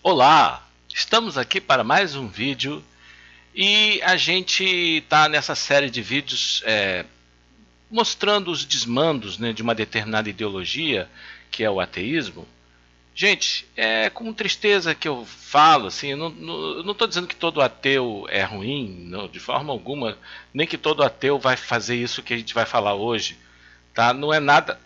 Olá, estamos aqui para mais um vídeo e a gente está nessa série de vídeos mostrando os desmandos, né, de uma determinada ideologia que é o ateísmo. Gente, é com tristeza que eu falo, assim, eu não estou dizendo que todo ateu é ruim, não, de forma alguma, nem que todo ateu vai fazer isso que a gente vai falar hoje, tá? Não é nada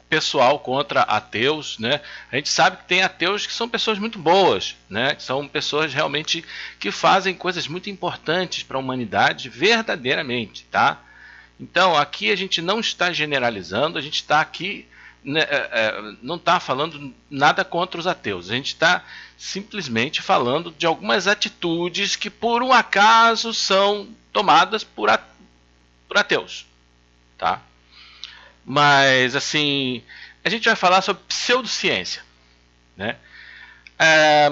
pessoal contra ateus, né? A gente sabe que tem ateus que são pessoas muito boas, né? São pessoas realmente que fazem coisas muito importantes para a humanidade verdadeiramente, tá? Então aqui a gente não está generalizando, a gente está aqui, né, não está falando nada contra os ateus, a gente está simplesmente falando de algumas atitudes que por um acaso são tomadas por ateus, tá? Mas, assim, a gente vai falar sobre pseudociência, né? É,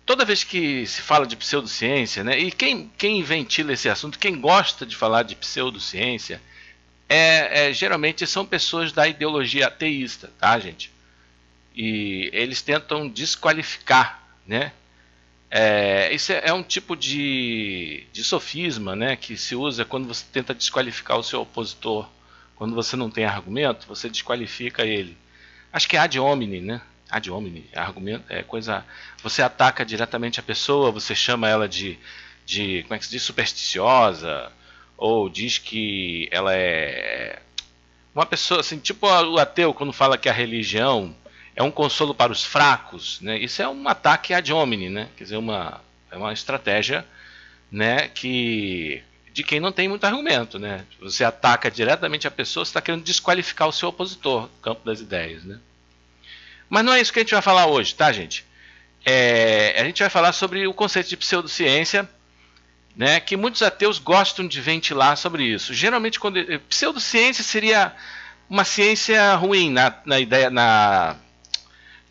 toda vez que se fala de pseudociência, né? E quem ventila esse assunto, quem gosta de falar de pseudociência, geralmente são pessoas da ideologia ateísta, tá, gente? E eles tentam desqualificar, né? Isso é um tipo de sofisma, né, que se usa quando você tenta desqualificar o seu opositor. Quando você não tem argumento, você desqualifica ele. Acho que é ad hominem, né? Ad hominem, argumento, é coisa. Você ataca diretamente a pessoa, você chama ela de como é que se diz, supersticiosa, ou diz que ela é uma pessoa assim, tipo o ateu quando fala que a religião é um consolo para os fracos, né? Isso é um ataque ad hominem, né? Quer dizer, é uma estratégia, né, que de quem não tem muito argumento, né? Você ataca diretamente a pessoa, você está querendo desqualificar o seu opositor no campo das ideias, né? Mas não é isso que a gente vai falar hoje, tá, gente? A gente vai falar sobre o conceito de pseudociência, né, que muitos ateus gostam de ventilar sobre isso. Geralmente, quando pseudociência seria uma ciência ruim na ideia, na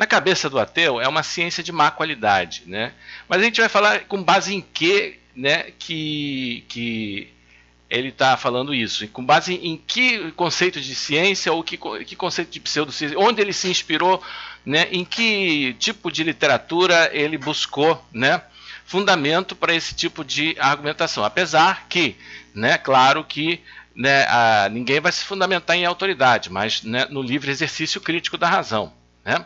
cabeça do ateu, é uma ciência de má qualidade, né? Mas a gente vai falar com base em que, né, que ele está falando isso, e com base em que conceito de ciência ou que conceito de pseudociência, onde ele se inspirou, né, em que tipo de literatura ele buscou, né, fundamento para esse tipo de argumentação. Apesar que, né, claro que, né, ninguém vai se fundamentar em autoridade, mas, né, no livre exercício crítico da razão, né?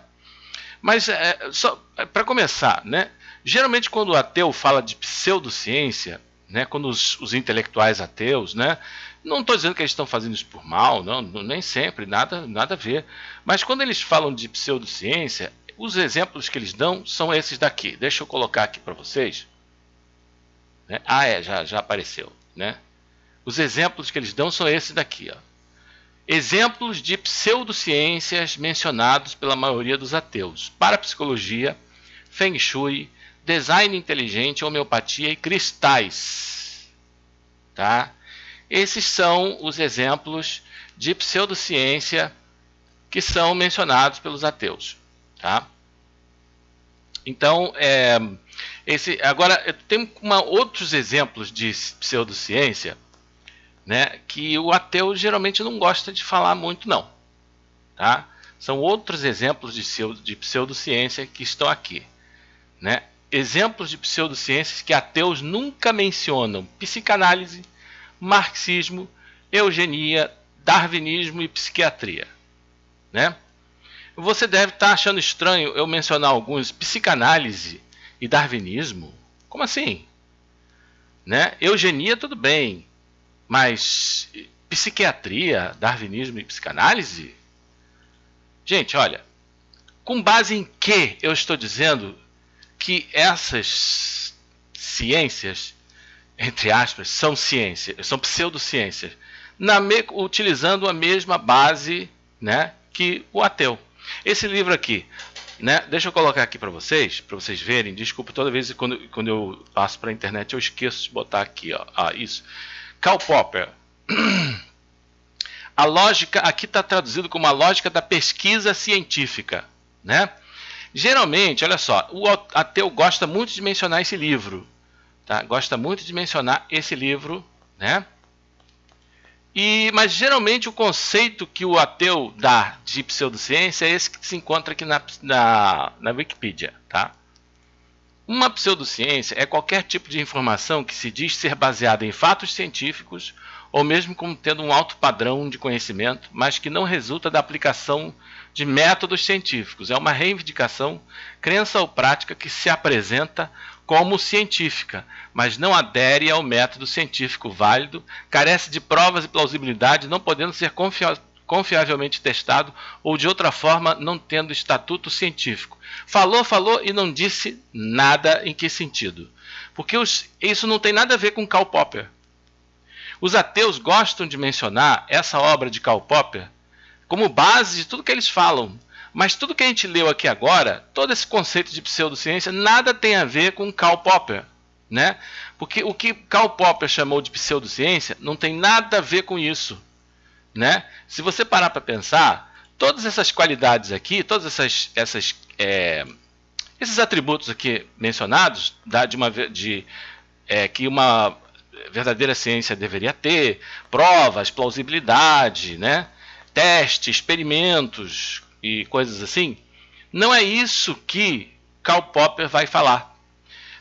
Mas só para começar, né? Geralmente quando o ateu fala de pseudociência, né? Quando os intelectuais ateus, né? Não estou dizendo que eles estão fazendo isso por mal, não, nem sempre, nada a ver. Mas quando eles falam de pseudociência, os exemplos que eles dão são esses daqui. Deixa eu colocar aqui para vocês. Né? Já apareceu, né? Os exemplos que eles dão são esses daqui, ó. Exemplos de pseudociências mencionados pela maioria dos ateus: parapsicologia, feng shui, design inteligente, homeopatia e cristais. Tá? Esses são os exemplos de pseudociência que são mencionados pelos ateus. Tá? Então, agora tem outros exemplos de pseudociência, né, que o ateu geralmente não gosta de falar muito, não. Tá? São outros exemplos de pseudociência que estão aqui. Né? Exemplos de pseudociências que ateus nunca mencionam: psicanálise, marxismo, eugenia, darwinismo e psiquiatria. Né? Você deve estar achando estranho eu mencionar alguns: psicanálise e darwinismo. Como assim? Né? Eugenia, tudo bem, mas psiquiatria, darwinismo e psicanálise? Gente, olha, com base em que eu estou dizendo que essas ciências, entre aspas, são ciências, são pseudociências, utilizando a mesma base, né, que o ateu. Esse livro aqui, né, deixa eu colocar aqui para vocês verem. Desculpa, toda vez quando eu passo para a internet eu esqueço de botar aqui, ó. Isso. Karl Popper. A lógica, aqui está traduzido como a lógica da pesquisa científica, né? Geralmente, olha só, o ateu gosta muito de mencionar esse livro, tá? Gosta muito de mencionar esse livro, né? Mas geralmente o conceito que o ateu dá de pseudociência é esse que se encontra aqui na Wikipedia, tá? Uma pseudociência é qualquer tipo de informação que se diz ser baseada em fatos científicos ou mesmo como tendo um alto padrão de conhecimento, mas que não resulta da aplicação de métodos científicos. É uma reivindicação, crença ou prática que se apresenta como científica, mas não adere ao método científico válido, carece de provas e plausibilidade, não podendo ser confiavelmente testado ou de outra forma não tendo estatuto científico. Falou e não disse nada. Em que sentido? Porque isso não tem nada a ver com Karl Popper. Os ateus gostam de mencionar essa obra de Karl Popper como base de tudo que eles falam. Mas tudo que a gente leu aqui agora, todo esse conceito de pseudociência, nada tem a ver com Karl Popper. Né? Porque o que Karl Popper chamou de pseudociência não tem nada a ver com isso. Né? Se você parar para pensar, todas essas qualidades aqui, todos esses atributos aqui mencionados, que uma verdadeira ciência deveria ter, provas, plausibilidade, né? Testes, experimentos e coisas assim, não é isso que Karl Popper vai falar.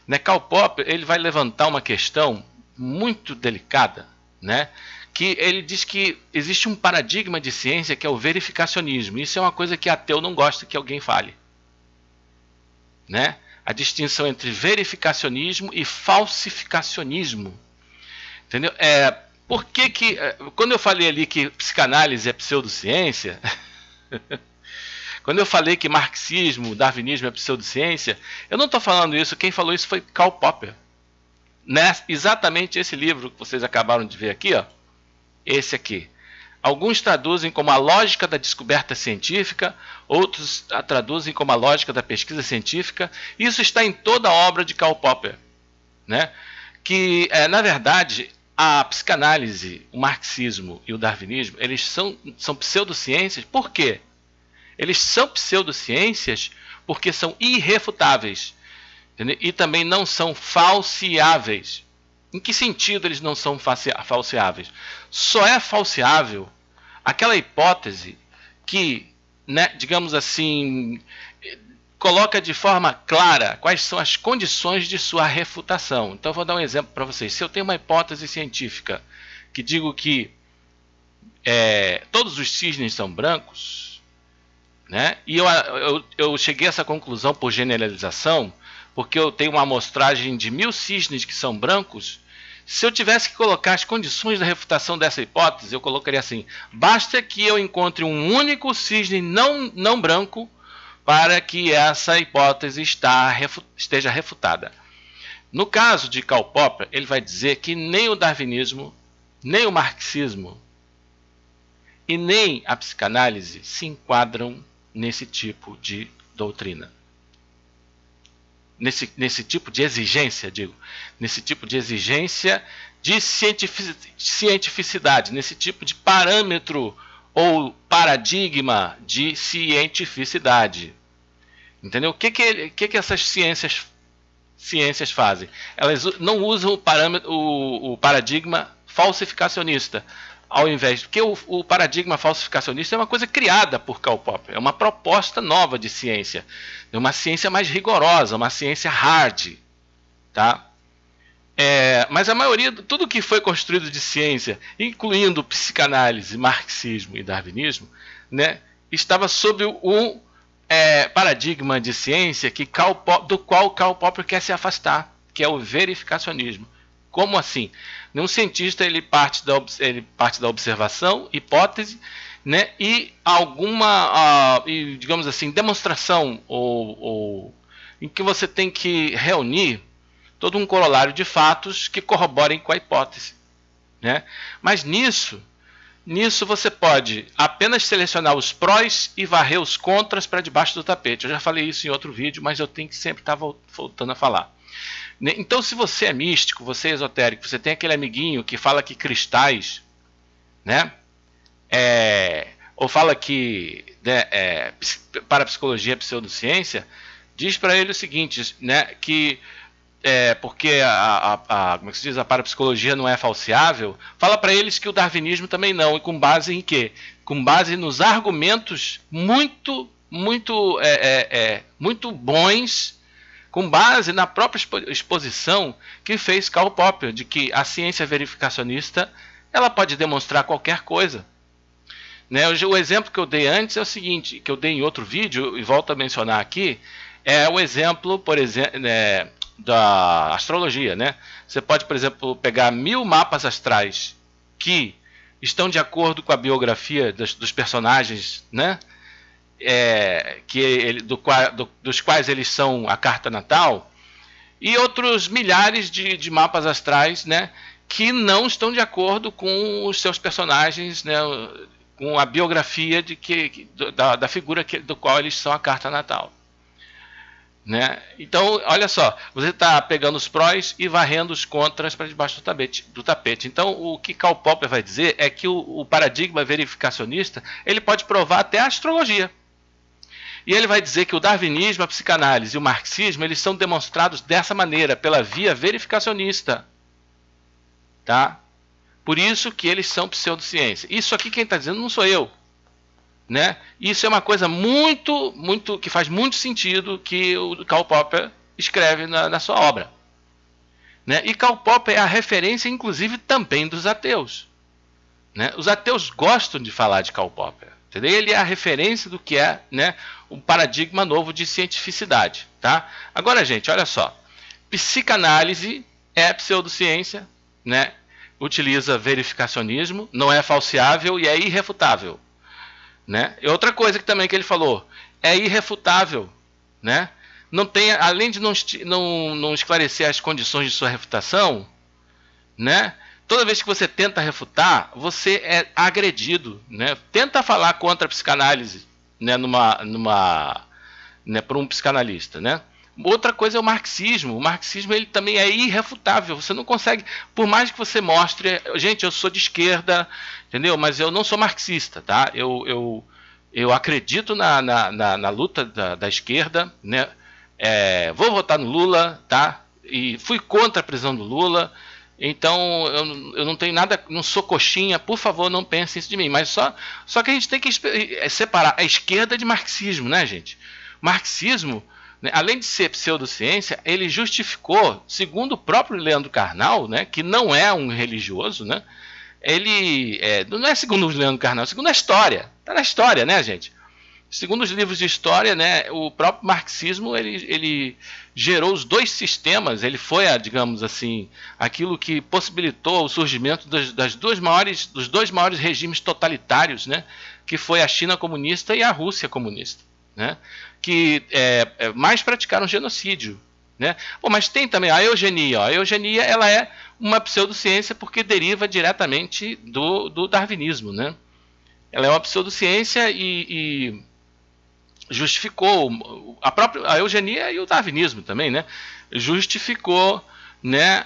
Né? Karl Popper ele vai levantar uma questão muito delicada, né? Que ele diz que existe um paradigma de ciência que é o verificacionismo. Isso é uma coisa que ateu não gosta que alguém fale. Né? A distinção entre verificacionismo e falsificacionismo. Entendeu? Por que quando eu falei ali que psicanálise é pseudociência, quando eu falei que marxismo, darwinismo é pseudociência, eu não estou falando isso, quem falou isso foi Karl Popper. Né? Exatamente esse livro que vocês acabaram de ver aqui, ó, esse aqui. Alguns traduzem como a lógica da descoberta científica, outros a traduzem como a lógica da pesquisa científica. Isso está em toda a obra de Karl Popper. Né? Que, na verdade, a psicanálise, o marxismo e o darwinismo, eles são pseudociências. Por quê? Eles são pseudociências porque são irrefutáveis. Entendeu? E também não são falseáveis. Em que sentido eles não são falseáveis? Só é falseável aquela hipótese que, né, digamos assim, coloca de forma clara quais são as condições de sua refutação. Então, eu vou dar um exemplo para vocês. Se eu tenho uma hipótese científica que digo que todos os cisnes são brancos, né, e eu cheguei a essa conclusão por generalização, porque eu tenho uma amostragem de 1000 cisnes que são brancos. Se eu tivesse que colocar as condições da refutação dessa hipótese, eu colocaria assim: basta que eu encontre um único cisne não branco para que essa hipótese esteja refutada. No caso de Karl Popper, ele vai dizer que nem o darwinismo, nem o marxismo e nem a psicanálise se enquadram nesse tipo de doutrina. Nesse tipo de exigência, nesse tipo de exigência de cientificidade, nesse tipo de parâmetro ou paradigma de cientificidade. Entendeu? O que essas ciências fazem? Elas não usam o paradigma falsificacionista. Ao invés, porque o paradigma falsificacionista é uma coisa criada por Karl Popper, é uma proposta nova de ciência, é uma ciência mais rigorosa, uma ciência hard, tá? Mas a maioria, tudo que foi construído de ciência, incluindo psicanálise, marxismo e darwinismo, né, estava sob um paradigma de ciência do qual Karl Popper quer se afastar, que é o verificacionismo. Como assim? Um cientista ele parte da observação, hipótese, né, e alguma, digamos assim, demonstração em que você tem que reunir todo um corolário de fatos que corroborem com a hipótese. Né? Mas nisso você pode apenas selecionar os prós e varrer os contras para debaixo do tapete. Eu já falei isso em outro vídeo, mas eu tenho que sempre estar voltando a falar. Então, se você é místico, você é esotérico, você tem aquele amiguinho que fala que cristais, né, ou fala que parapsicologia é pseudociência, diz para ele o seguinte, né, que porque como é que se diz, a parapsicologia não é falseável, fala para eles que o darwinismo também não, e com base em quê? Com base nos argumentos muito bons com base na própria exposição que fez Karl Popper, de que a ciência verificacionista ela pode demonstrar qualquer coisa. Né? O exemplo que eu dei antes é o seguinte, que eu dei em outro vídeo, e volto a mencionar aqui, é o exemplo, por exemplo, da astrologia. Né? Você pode, por exemplo, pegar 1000 mapas astrais que estão de acordo com a biografia dos personagens, né? Dos quais eles são a carta natal, e outros milhares de mapas astrais, né, que não estão de acordo com os seus personagens, né, com a biografia da figura do qual eles são a carta natal. Né? Então, olha só, você está pegando os prós e varrendo os contras para debaixo do tapete. Então, o que Karl Popper vai dizer é que o paradigma verificacionista ele pode provar até a astrologia. E ele vai dizer que o darwinismo, a psicanálise e o marxismo eles são demonstrados dessa maneira, pela via verificacionista. Tá? Por isso que eles são pseudociência. Isso aqui quem está dizendo não sou eu. Né? Isso é uma coisa que faz muito sentido que o Karl Popper escreve na sua obra. Né? E Karl Popper é a referência, inclusive, também dos ateus. Né? Os ateus gostam de falar de Karl Popper. Entendeu? Ele é a referência do que é, né, um paradigma novo de cientificidade. Tá? Agora, gente, olha só. Psicanálise é pseudociência, né? Utiliza verificacionismo, não é falseável e é irrefutável. Né? E outra coisa que também que ele falou, é irrefutável. Né? Não tem, além de não esclarecer as condições de sua refutação, né? Toda vez que você tenta refutar, você é agredido. Né? Tenta falar contra a psicanálise, né? Né? Por um psicanalista. Né? Outra coisa é o marxismo. O marxismo ele também é irrefutável. Você não consegue, por mais que você mostre, gente, eu sou de esquerda, entendeu? Mas eu não sou marxista, tá? Eu acredito na luta da esquerda, né? Vou votar no Lula, tá? E fui contra a prisão do Lula. Então eu não tenho nada, não sou coxinha, por favor, não pensem isso de mim. Mas só que a gente tem que separar a esquerda de marxismo, né, gente? Marxismo, né, além de ser pseudociência, ele justificou, segundo o próprio Leandro Carnal, né, que não é um religioso, né? Ele não é segundo o Leandro Carnal, segundo a história. Está na história, né, gente? Segundo os livros de história, né, o próprio marxismo ele gerou os dois sistemas. Ele foi, digamos assim, aquilo que possibilitou o surgimento dos dois maiores regimes totalitários, né, que foi a China comunista e a Rússia comunista, né, que mais praticaram genocídio. Né? Bom, mas tem também a eugenia. Ó. A eugenia ela é uma pseudociência porque deriva diretamente do darwinismo. Ela é uma pseudociência e justificou a eugenia e o darwinismo também, né? Justificou, né,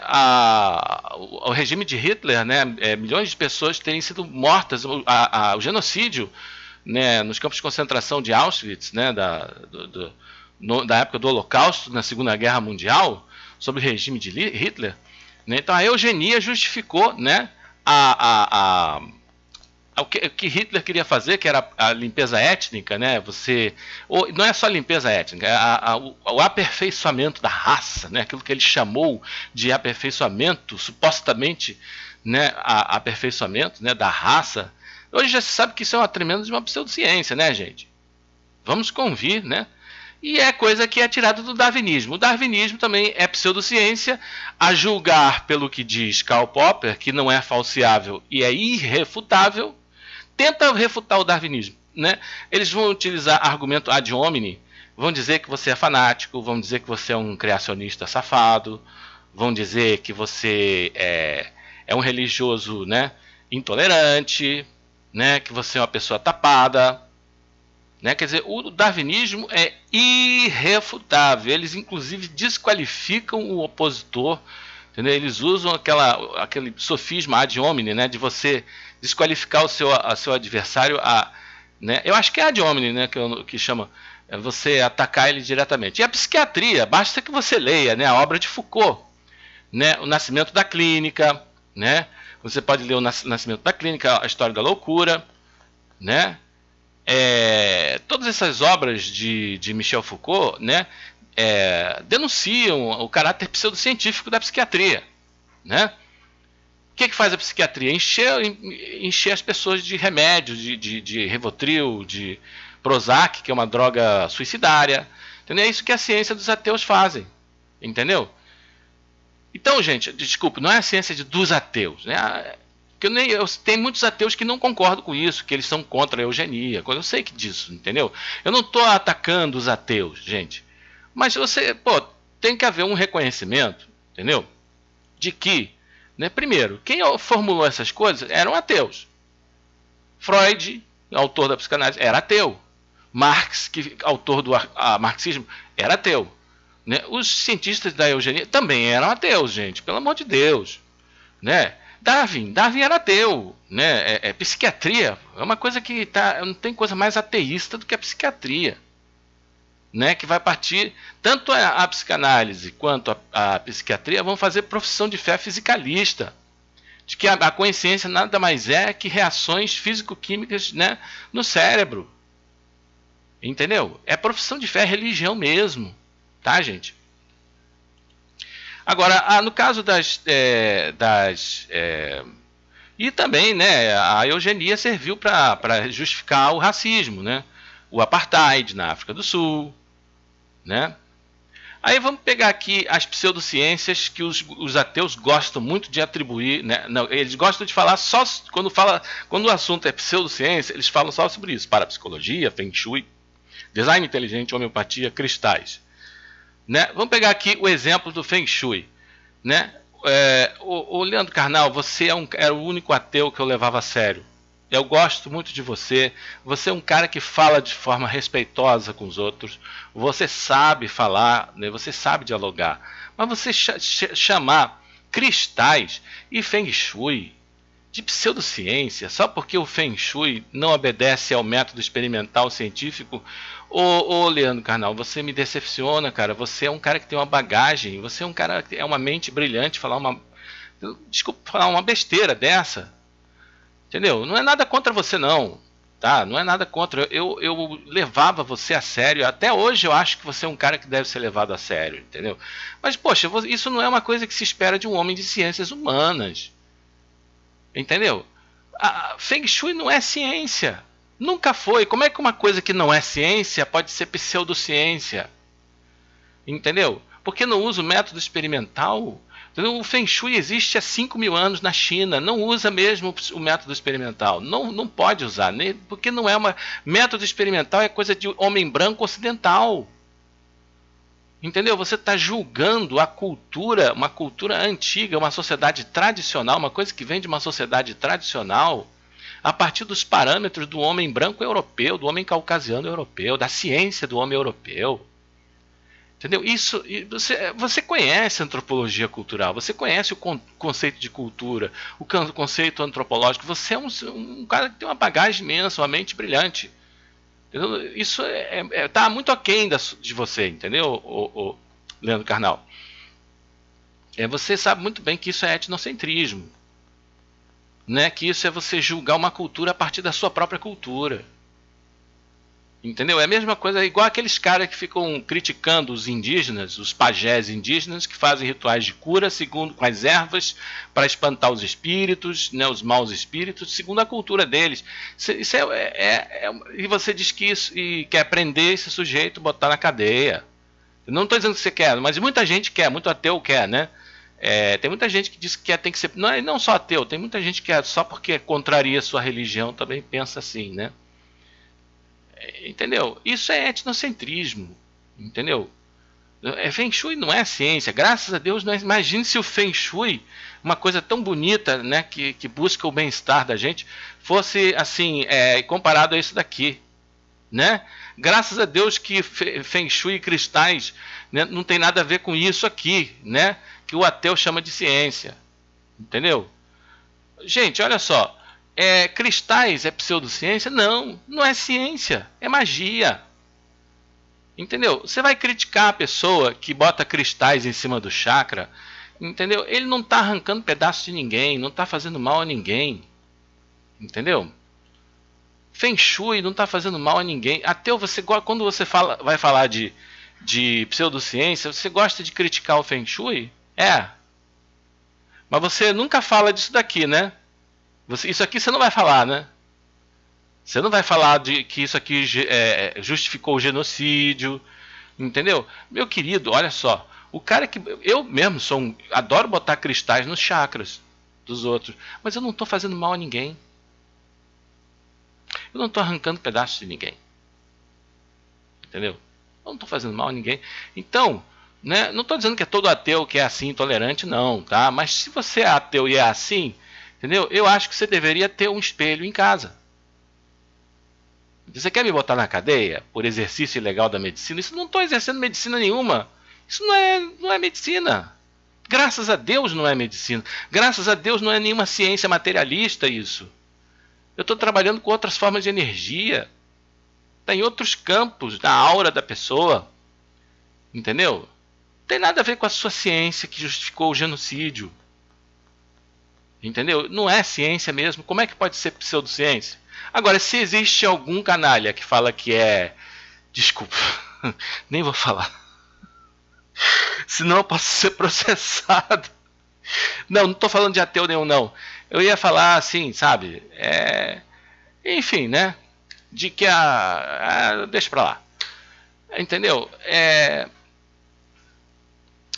o regime de Hitler, né? Milhões de pessoas terem sido mortas, o genocídio, né, nos campos de concentração de Auschwitz, né, da época do Holocausto, na Segunda Guerra Mundial, sob o regime de Hitler. Né? Então a eugenia justificou, né, o que Hitler queria fazer, que era a limpeza étnica, né? Não é só limpeza étnica, o aperfeiçoamento da raça, né? Aquilo que ele chamou de aperfeiçoamento, supostamente, né? Aperfeiçoamento, né? Da raça. Hoje já se sabe que isso é uma tremenda de uma pseudociência, né, gente? Vamos convir, né? E é coisa que é tirada do darwinismo. O darwinismo também é pseudociência, a julgar pelo que diz Karl Popper, que não é falseável e é irrefutável. Tenta refutar o darwinismo. Né? Eles vão utilizar argumento ad hominem, vão dizer que você é fanático, vão dizer que você é um criacionista safado, vão dizer que você é um religioso, né, intolerante, né, que você é uma pessoa tapada. Né? Quer dizer, o darwinismo é irrefutável. Eles, inclusive, desqualificam o opositor. Entendeu? Eles usam aquele sofisma ad hominem, né? De você desqualificar o seu adversário. Né? Eu acho que é ad hominem, né? que chama você atacar ele diretamente. E a psiquiatria, basta que você leia, né, a obra de Foucault. Né? O Nascimento da Clínica. Né? Você pode ler o Nascimento da Clínica, a História da Loucura. Né? Todas essas obras de Michel Foucault, né, denunciam o caráter pseudocientífico da psiquiatria, né? O que faz a psiquiatria? Encher as pessoas de remédios, de Rivotril, de Prozac, que é uma droga suicidária. Entendeu? É isso que a ciência dos ateus fazem. Entendeu? Então, gente, desculpa, não é a ciência dos ateus, né? Tem muitos ateus que não concordam com isso, que eles são contra a eugenia. Eu sei que disso, entendeu? Eu não estou atacando os ateus, gente. Mas tem que haver um reconhecimento, entendeu? De que, né, primeiro, quem formulou essas coisas eram ateus. Freud, autor da psicanálise, era ateu. Marx, autor do marxismo, era ateu. Né? Os cientistas da eugenia também eram ateus, gente, pelo amor de Deus. Né? Darwin era ateu. Né? Psiquiatria é uma coisa que não tem coisa mais ateísta do que a psiquiatria. Né, que vai partir, tanto a psicanálise quanto a psiquiatria vão fazer profissão de fé fisicalista, de que a consciência nada mais é que reações físico-químicas, né, no cérebro. Entendeu? É profissão de fé, é religião mesmo, tá, gente? Agora, no caso e também, né, a eugenia serviu para justificar o racismo, né? O apartheid na África do Sul, né? Aí vamos pegar aqui as pseudociências que os ateus gostam muito de atribuir, né? Não, eles gostam de falar só quando o assunto é pseudociência, eles falam só sobre isso: parapsicologia, feng shui, design inteligente, homeopatia, cristais, né? Vamos pegar aqui o exemplo do feng shui, né? O Leandro Carnal, você era o único ateu que eu levava a sério. Eu gosto muito de você. Você é um cara que fala de forma respeitosa com os outros. Você sabe falar, né? Você sabe dialogar. Mas você chamar cristais e feng shui de pseudociência só porque o feng shui não obedece ao método experimental científico. Ô Leandro Carnal, você me decepciona, cara. Você é um cara que tem uma bagagem. Você é um cara que é uma mente brilhante. Desculpa, falar uma besteira dessa. Entendeu? Não é nada contra você, não. Tá? Não é nada contra. Eu levava você a sério. Até hoje eu acho que você é um cara que deve ser levado a sério. Entendeu? Mas, poxa, isso não é uma coisa que se espera de um homem de ciências humanas. Entendeu? A Feng Shui não é ciência. Nunca foi. Como é que uma coisa que não é ciência pode ser pseudociência? Entendeu? Porque não usa o método experimental. O Feng Shui existe há 5.000 anos na China. Não usa mesmo o método experimental. Não pode usar. Porque não é uma. Método experimental é coisa de homem branco ocidental. Entendeu? Você está julgando a cultura, uma cultura antiga, uma sociedade tradicional, uma coisa que vem de uma sociedade tradicional, a partir dos parâmetros do homem branco europeu, do homem caucasiano europeu, da ciência do homem europeu. Entendeu? Isso, você conhece a antropologia cultural, você conhece o conceito de cultura, o conceito antropológico. Você é um cara que tem uma bagagem imensa, uma mente brilhante. Entendeu? Isso tá muito aquém de você, entendeu, o Leandro Carnal? Você sabe muito bem que isso é etnocentrismo, né? Que isso é você julgar uma cultura a partir da sua própria cultura. Entendeu? É a mesma coisa, é igual aqueles caras que ficam criticando os indígenas, os pajés indígenas, que fazem rituais de cura segundo com as ervas para espantar os espíritos, né, os maus espíritos, segundo a cultura deles. Isso e você diz que isso e quer prender esse sujeito, botar na cadeia. Eu não estou dizendo que você quer, mas muita gente quer, muito ateu quer, né? Tem muita gente que diz que tem que ser. Não só ateu, tem muita gente que só porque contraria a sua religião também pensa assim, né? Entendeu? Isso é etnocentrismo. Entendeu? Feng Shui não é ciência. Graças a Deus, não é. Imagine se o Feng Shui, uma coisa tão bonita, né, que busca o bem-estar da gente, fosse assim, comparado a isso daqui. Né? Graças a Deus que Feng Shui e cristais, né, não tem nada a ver com isso aqui, né, que o ateu chama de ciência. Entendeu? Gente, olha só. Cristais é pseudociência? Não é ciência, é magia. Entendeu? Você vai criticar a pessoa que bota cristais em cima do chakra, entendeu? Ele não está arrancando pedaço de ninguém, não está fazendo mal a ninguém. Entendeu? Feng Shui não está fazendo mal a ninguém. Até quando você vai falar de de pseudociência, você gosta de criticar o Feng Shui? É. Mas você nunca fala disso daqui, né? Isso aqui você não vai falar, né? Você não vai falar de que isso aqui justificou o genocídio, entendeu? Meu querido, olha só. O cara que... Eu mesmo adoro botar cristais nos chakras dos outros. Mas eu não estou fazendo mal a ninguém. Eu não estou arrancando pedaços de ninguém. Entendeu? Eu não estou fazendo mal a ninguém. Então, né, não estou dizendo que é todo ateu que é assim, intolerante, não, tá? Mas se você é ateu e é assim, entendeu? Eu acho que você deveria ter um espelho em casa. Você quer me botar na cadeia por exercício ilegal da medicina? Isso não estou exercendo medicina nenhuma. Isso não é medicina. Graças a Deus não é medicina. Graças a Deus não é nenhuma ciência materialista isso. Eu estou trabalhando com outras formas de energia. Está em outros campos, na aura da pessoa. Entendeu? Não tem nada a ver com a sua ciência que justificou o genocídio. Entendeu? Não é ciência mesmo. Como é que pode ser pseudociência? Agora, se existe algum canalha que fala que é... Desculpa, nem vou falar. Senão eu posso ser processado. Não estou falando de ateu nenhum, não. Eu ia falar assim, sabe? Enfim, né? De que deixa pra lá. Entendeu?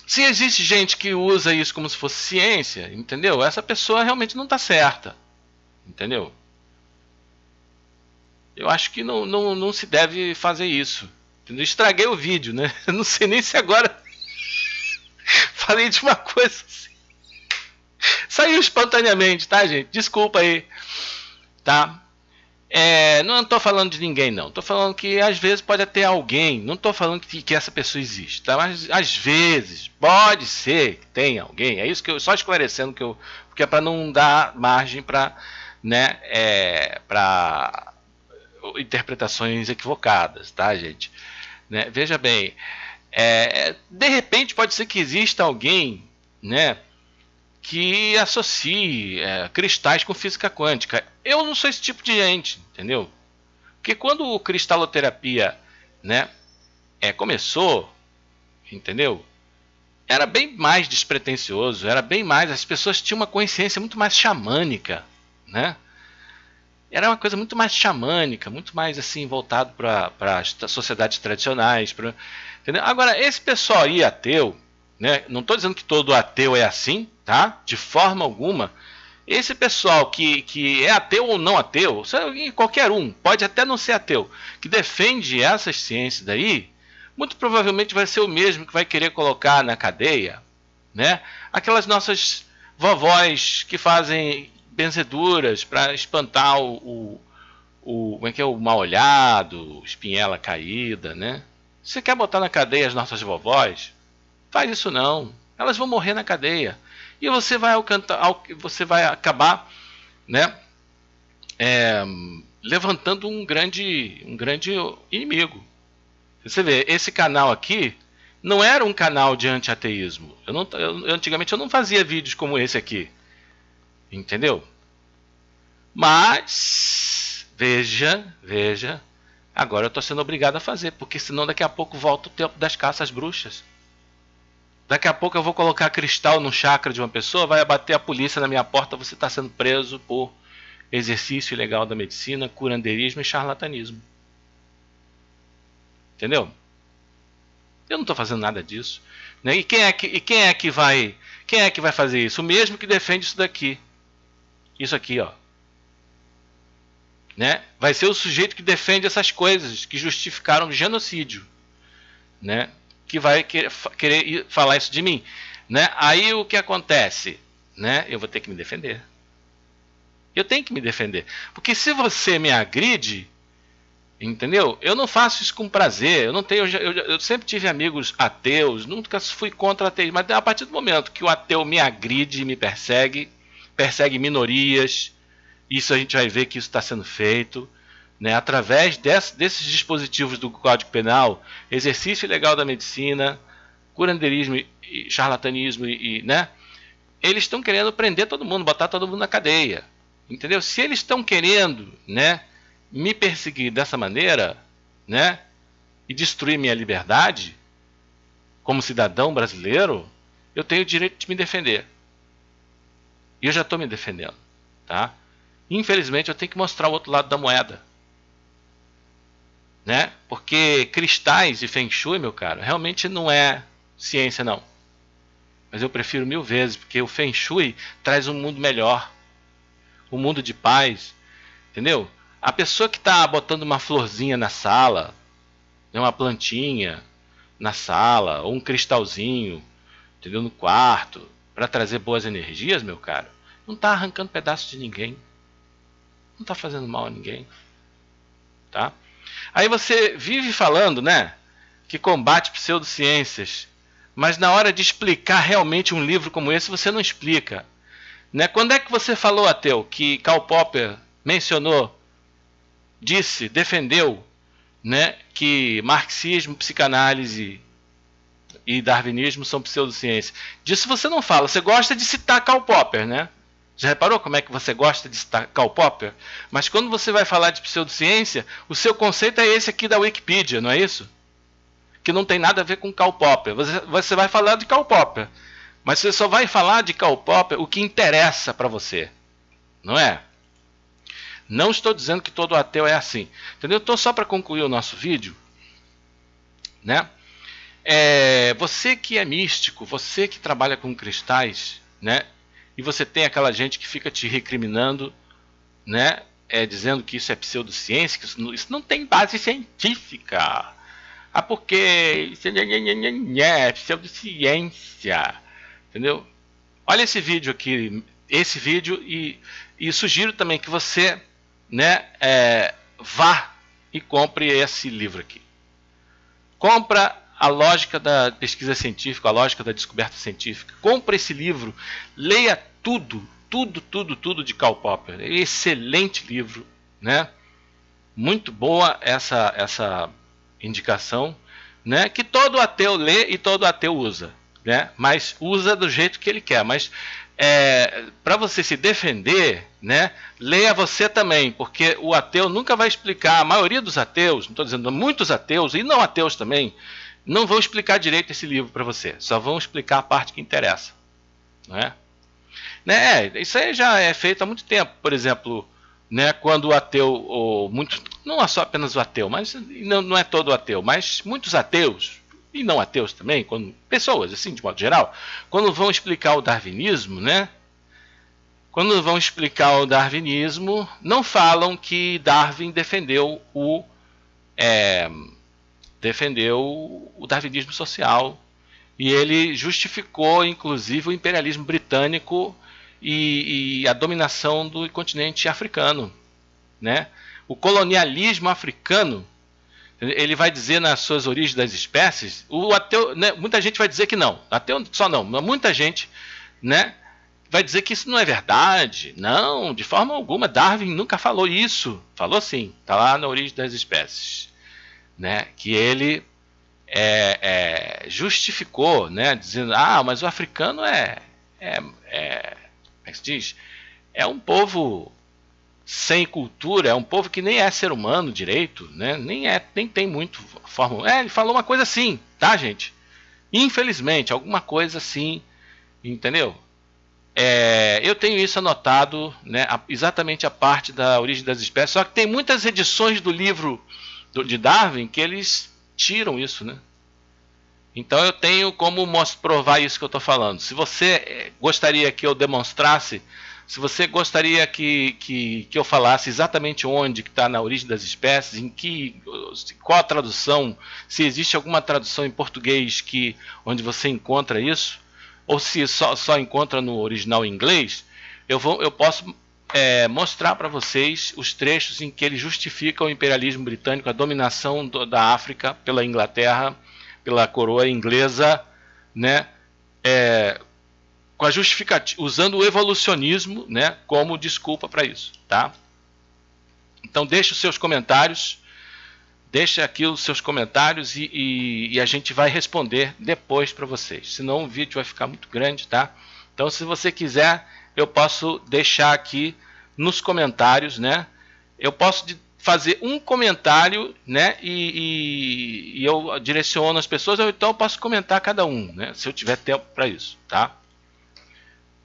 Se existe gente que usa isso como se fosse ciência, entendeu? Essa pessoa realmente não está certa. Entendeu? Eu acho que não se deve fazer isso. Entendeu? Estraguei o vídeo, né? Eu não sei nem se agora falei de uma coisa assim. Saiu espontaneamente, tá, gente? Desculpa aí. Tá? Não estou falando de ninguém, não. Estou falando que às vezes pode ter alguém. Não estou falando que essa pessoa existe, tá? Mas às vezes pode ser que tenha alguém. É isso que eu só esclarecendo porque é para não dar margem para, né? Para interpretações equivocadas, tá, gente? Né? Veja bem, de repente pode ser que exista alguém, né? Que associe cristais com física quântica. Eu não sou esse tipo de gente, entendeu? Porque quando o cristaloterapia, né, começou, entendeu? Era bem mais despretensioso, era bem mais... As pessoas tinham uma consciência muito mais xamânica, né? Era uma coisa muito mais xamânica, muito mais assim voltado para as sociedades tradicionais. Entendeu? Agora, esse pessoal aí ateu, né? Não estou dizendo que todo ateu é assim, tá? De forma alguma. Esse pessoal que é ateu ou não ateu, qualquer um, pode até não ser ateu, que defende essas ciências daí, muito provavelmente vai ser o mesmo que vai querer colocar na cadeia, né? Aquelas nossas vovós que fazem benzeduras para espantar como é que é, o mal-olhado, espinhela caída, né? Você quer botar na cadeia as nossas vovós? Faz isso não. Elas vão morrer na cadeia. E você vai acabar, né, levantando um grande inimigo. Você vê, esse canal aqui não era um canal de anti-ateísmo. Antigamente eu não fazia vídeos como esse aqui. Entendeu? Mas, veja, agora eu estou sendo obrigado a fazer, porque senão daqui a pouco volta o tempo das caças bruxas. Daqui a pouco eu vou colocar cristal no chakra de uma pessoa, vai bater a polícia na minha porta, você está sendo preso por exercício ilegal da medicina, curandeirismo e charlatanismo. Entendeu? Eu não estou fazendo nada disso. Né? E quem é que vai fazer isso? O mesmo que defende isso daqui. Isso aqui, ó. Né? Vai ser o sujeito que defende essas coisas, que justificaram o genocídio. Né? Que vai querer falar isso de mim, né? Aí o que acontece, né? Eu vou ter que me defender. Eu tenho que me defender, porque se você me agride, entendeu? Eu não faço isso com prazer. Eu sempre tive amigos ateus, nunca fui contra ateus, mas a partir do momento que o ateu me agride, me persegue minorias, isso a gente vai ver que isso está sendo feito. Né, através desses dispositivos do Código Penal, exercício ilegal da medicina, curandeirismo e charlatanismo, né, eles estão querendo prender todo mundo, botar todo mundo na cadeia. Entendeu? Se eles estão querendo, né, me perseguir dessa maneira, né, e destruir minha liberdade, como cidadão brasileiro, eu tenho o direito de me defender. E eu já estou me defendendo, tá? Infelizmente eu tenho que mostrar o outro lado da moeda, né? Porque cristais e Feng Shui, meu caro, realmente não é ciência, não. Mas eu prefiro 1000 vezes, porque o Feng Shui traz um mundo melhor, um mundo de paz, entendeu? A pessoa que está botando uma florzinha na sala, uma plantinha na sala, ou um cristalzinho, entendeu, no quarto, para trazer boas energias, meu caro, não está arrancando pedaço de ninguém, não está fazendo mal a ninguém, tá? Aí você vive falando, né, que combate pseudociências, mas na hora de explicar realmente um livro como esse, você não explica, né? Quando é que você falou, ateu, que Karl Popper mencionou, disse, defendeu, né, que marxismo, psicanálise e darwinismo são pseudociência? Disso você não fala. Você gosta de citar Karl Popper, né? Já reparou como é que você gosta de citar Karl Popper? Mas quando você vai falar de pseudociência, o seu conceito é esse aqui da Wikipedia, não é isso? Que não tem nada a ver com Karl Popper. Você vai falar de Karl Popper, mas você só vai falar de Karl Popper o que interessa para você, não é? Não estou dizendo que todo ateu é assim, entendeu? Então, só para concluir o nosso vídeo, né? Você que é místico, você que trabalha com cristais, né? E você tem aquela gente que fica te recriminando, né? Dizendo que isso é pseudociência, que isso não tem base científica. Ah, porque isso é pseudociência, entendeu? Olha esse vídeo aqui, e sugiro também que você, né, vá e compre esse livro aqui. Compra A Lógica da Pesquisa Científica, A Lógica da Descoberta Científica. Compre esse livro, leia tudo de Karl Popper. Excelente livro, né? Muito boa essa indicação, né? Que todo ateu lê e todo ateu usa, né? Mas usa do jeito que ele quer. Mas para você se defender, né? Leia você também, porque o ateu nunca vai explicar. A maioria dos ateus, não estou dizendo muitos ateus e não ateus também, não vão explicar direito esse livro para você. Só vão explicar a parte que interessa, né? Isso aí já é feito há muito tempo. Por exemplo, né, quando o ateu, ou muito, não é só apenas o ateu, mas não é todo ateu, mas muitos ateus e não ateus também, pessoas assim de modo geral, quando vão explicar o darwinismo, né? Quando vão explicar o darwinismo, não falam que Darwin defendeu o darwinismo social, e ele justificou inclusive o imperialismo britânico e a dominação do continente africano, né? O colonialismo africano, ele vai dizer nas suas origens das espécies, o ateu, né, muita gente vai dizer que não, ateu só não, muita gente, né, vai dizer que isso não é verdade. Não, de forma alguma, Darwin nunca falou isso. Falou sim, está lá na Origem das Espécies, né, que ele justificou, né, dizendo, mas o africano como é que se diz? É um povo sem cultura, é um povo que nem é ser humano direito, né? Nem tem muito forma. Ele falou uma coisa assim, tá, gente? Infelizmente, alguma coisa assim, entendeu? Eu tenho isso anotado, né? Exatamente a parte da Origem das Espécies, só que tem muitas edições do livro de Darwin que eles tiram isso, né? Então eu tenho como provar isso que eu estou falando. Se você gostaria que eu demonstrasse, se você gostaria que eu falasse exatamente onde que está na Origem das Espécies, qual a tradução, se existe alguma tradução em português onde você encontra isso, ou se só encontra no original em inglês, eu posso mostrar para vocês os trechos em que ele justifica o imperialismo britânico, a dominação da África pela Inglaterra, pela coroa inglesa, né, com a justificativa, usando o evolucionismo, né, como desculpa para isso, tá? Então deixe os seus comentários, deixe aqui os seus comentários e a gente vai responder depois para vocês, senão o vídeo vai ficar muito grande, tá? Então se você quiser, eu posso deixar aqui nos comentários, né, eu posso fazer um comentário, né, e eu direciono as pessoas, ou então eu posso comentar cada um, né, se eu tiver tempo para isso, tá?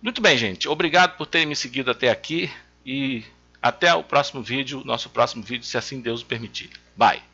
Muito bem, gente. Obrigado por terem me seguido até aqui e até o próximo vídeo, nosso próximo vídeo, se assim Deus o permitir. Bye!